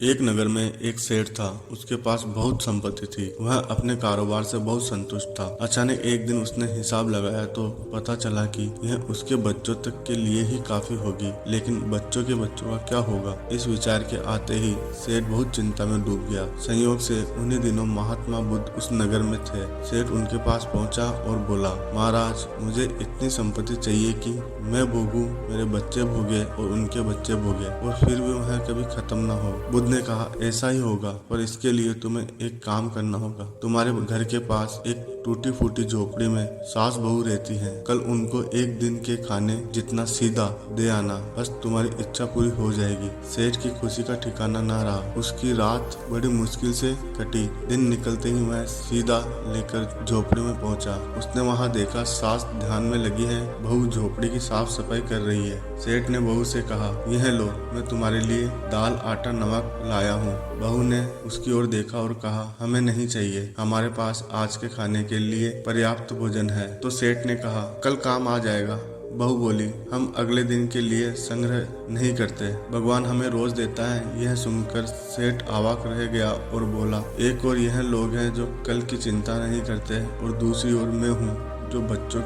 एक नगर में एक सेठ था। उसके पास बहुत संपत्ति थी। वह अपने कारोबार से बहुत संतुष्ट था। अचानक एक दिन उसने हिसाब लगाया तो पता चला कि यह उसके बच्चों तक के लिए ही काफी होगी, लेकिन बच्चों के बच्चों का क्या होगा। इस विचार के आते ही सेठ बहुत चिंता में डूब गया। संयोग से उन्हीं दिनों महात्मा बुद्ध उस नगर में थे। सेठ उनके पास पहुंचा और बोला, महाराज, मुझे इतनी संपत्ति चाहिए कि मैं भोगूं, मेरे बच्चे भोगे और उनके बच्चे भोगे, और फिर भी वह कभी खत्म न हो। बुद्ध ने कहा, ऐसा ही होगा, पर इसके लिए तुम्हें एक काम करना होगा। तुम्हारे घर के पास एक टूटी फूटी झोपड़ी में सास बहू रहती हैं। कल उनको एक दिन के खाने जितना सीधा दे आना, बस तुम्हारी इच्छा पूरी हो जाएगी। सेठ की खुशी का ठिकाना न रहा। उसकी रात बड़ी मुश्किल से कटी। दिन निकलते ही वह सीधा लेकर झोपड़ी में पहुंचा। उसने वहां देखा सास ध्यान में लगी है, बहू झोपड़ी की साफ सफाई कर रही है। सेठ ने बहू से कहा, यह लो, मैं तुम्हारे लिए दाल, आटा, नमक लाया हूँ। बहू ने उसकी ओर देखा और कहा, हमें नहीं चाहिए, हमारे पास आज के खाने के लिए पर्याप्त भोजन है। तो सेठ ने कहा, कल काम आ जाएगा। बहू बोली, हम अगले दिन के लिए संग्रह नहीं करते, भगवान हमें रोज देता है। यह सुनकर सेठ अवाक रह गया और बोला, एक और यह लोग हैं जो कल की चिंता नहीं करते, और दूसरी ओर मैं हूँ जो बच्चों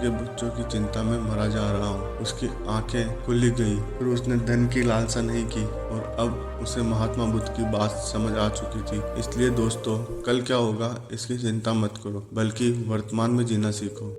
की चिंता में मरा जा रहा हूँ। उसकी आंखें खुली गई। फिर उसने धन की लालसा नहीं की, और अब उसे महात्मा बुद्ध की बात समझ आ चुकी थी। इसलिए दोस्तों, कल क्या होगा इसकी चिंता मत करो, बल्कि वर्तमान में जीना सीखो।